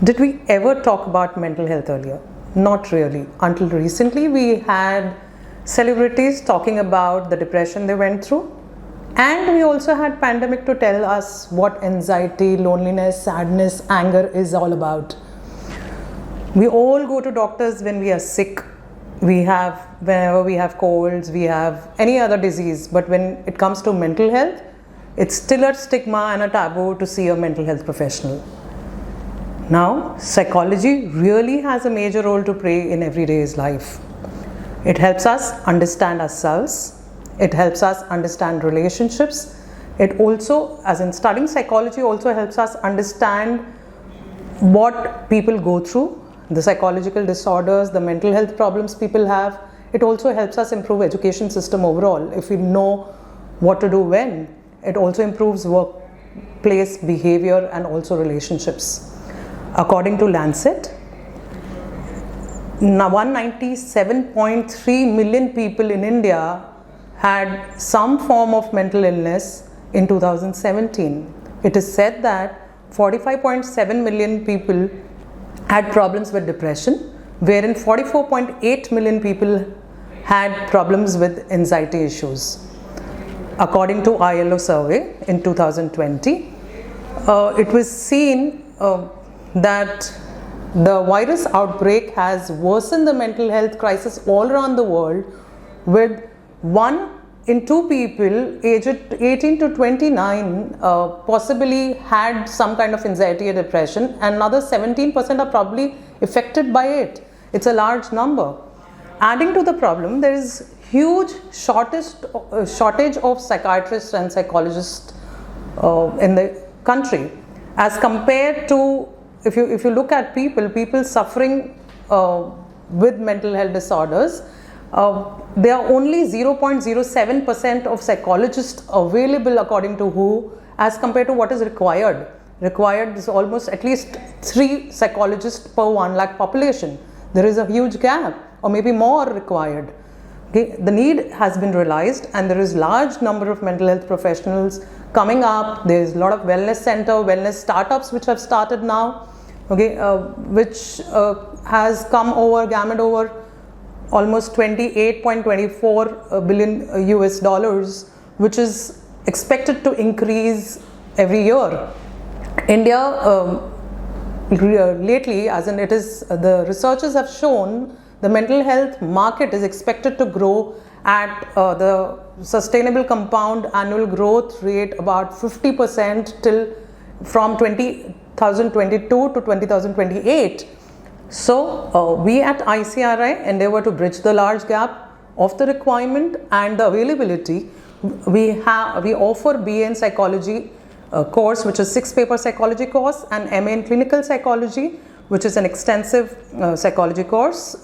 Did we ever talk about mental health earlier? Not really. Until recently, we had celebrities talking about the depression they went through. And we also had pandemic to tell us what anxiety, loneliness, sadness, anger is all about. We all go to doctors when we are sick. Whenever we have colds, we have any other disease. But when it comes to mental health, it's still a stigma and a taboo to see a mental health professional. Now, psychology really has a major role to play in everyday's life. It helps us understand ourselves. It helps us understand relationships. It also, as in studying psychology, also helps us understand what people go through, the psychological disorders, the mental health problems people have. It also helps us improve education system overall. If we know what to do when, it also improves workplace behavior and also relationships. According to Lancet, 197.3 million people in India had some form of mental illness in 2017. It is said that 45.7 million people had problems with depression, wherein 44.8 million people had problems with anxiety issues. According to ILO survey in 2020, it was seen that the virus outbreak has worsened the mental health crisis all around the world, with 1 in 2 people aged 18 to 29 possibly had some kind of anxiety or depression, and another 17% are probably affected by it. It's a large number. Adding to the problem, there is huge shortage of psychiatrists and psychologists in the country, as compared to if you look at people suffering with mental health disorders, there are only 0.07% of psychologists available according to WHO, as compared to what is required. Required is almost at least 3 psychologists per 1 lakh population. There is a huge gap, or maybe more required. Okay, the need has been realized, and there is large number of mental health professionals coming up. There is a lot of wellness wellness startups which have started now, okay, which has gammed over almost 28.24 billion US dollars, which is expected to increase every year. India lately, as in it is, the researchers have shown the mental health market is expected to grow at the sustainable compound annual growth rate about 50% from 2022 to 2028. So we at ICRI endeavor to bridge the large gap of the requirement and the availability. We offer BA in psychology course, which is 6-paper psychology course, and MA in clinical psychology, which is an extensive psychology course,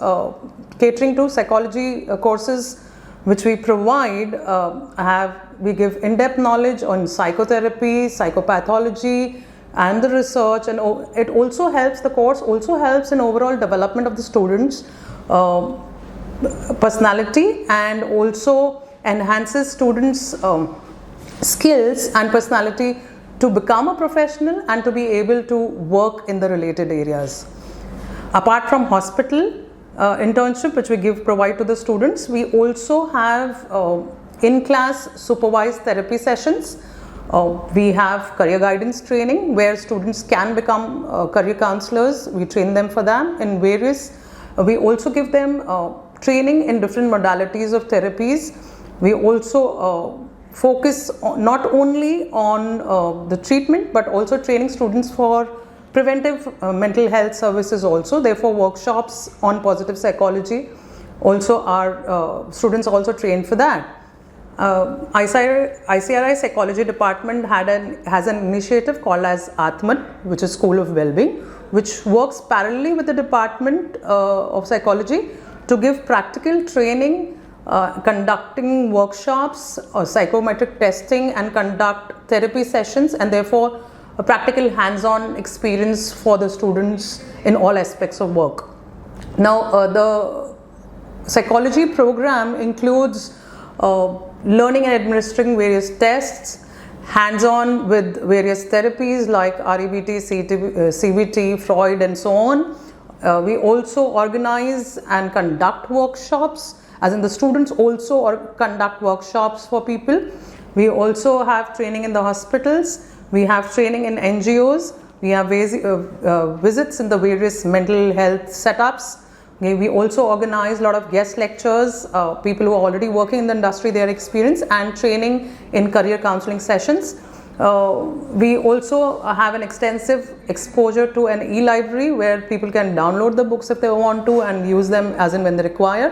catering to psychology courses which we provide. We give in-depth knowledge on psychotherapy, psychopathology, and the research, and it also helps, the course also helps in overall development of the students' personality, and also enhances students' skills and personality to become a professional and to be able to work in the related areas. Apart from hospital internship, which we provide to the students, we also have in-class supervised therapy sessions. We have career guidance training where students can become career counselors. We train them for that in various. We also give them training in different modalities of therapies. We also focus not only on the treatment, but also training students for preventive mental health services also. Therefore, workshops on positive psychology also our students also train for that. ICRI Psychology Department has an initiative called as Atman, which is School of Wellbeing, which works parallelly with the Department of Psychology to give practical training, conducting workshops, psychometric testing, and conduct therapy sessions, and therefore a practical hands-on experience for the students in all aspects of work. Now, the psychology program includes learning and administering various tests, hands-on with various therapies like REBT, CBT, Freud and so on. We also organize and conduct workshops, as in the students also conduct workshops for people. We also have training in the hospitals, we have training in NGOs, we have visits in the various mental health setups. We also organize a lot of guest lectures, people who are already working in the industry, their experience, and training in career counseling sessions. We also have an extensive exposure to an e-library where people can download the books if they want to and use them as and when they require.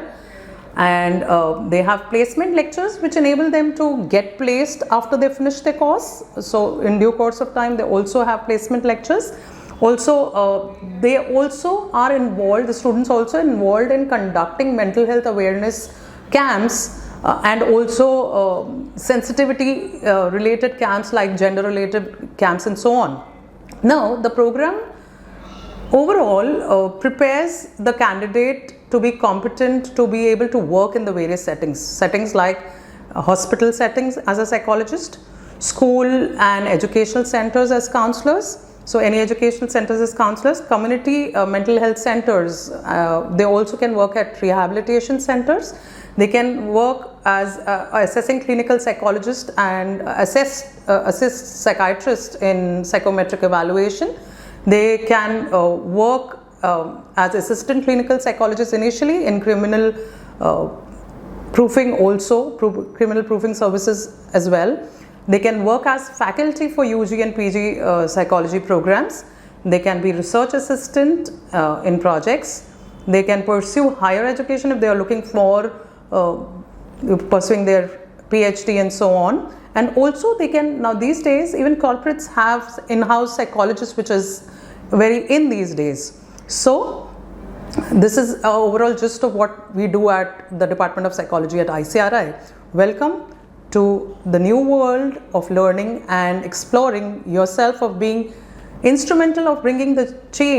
And they have placement lectures which enable them to get placed after they finish their course. So in due course of time, they also have placement lectures. Also, they also are involved, the students also involved in conducting mental health awareness camps and also sensitivity related camps like gender related camps and so on. Now, the program overall prepares the candidate to be competent to be able to work in the various settings like hospital settings as a psychologist, school and educational centers as counselors. So any educational centers as counselors, community mental health centers, they also can work at rehabilitation centers. They can work as assessing clinical psychologist and assist psychiatrists in psychometric evaluation. They can work as assistant clinical psychologists initially in criminal proofing also, criminal proofing services as well. They can work as faculty for UG and PG psychology programs. They can be research assistant in projects. They can pursue higher education if they are looking for pursuing their PhD and so on. And also they can, now these days, even corporates have in-house psychologists, which is very in these days. So this is an overall gist of what we do at the Department of Psychology at ICRI. Welcome to the new world of learning and exploring yourself, of being instrumental of bringing the change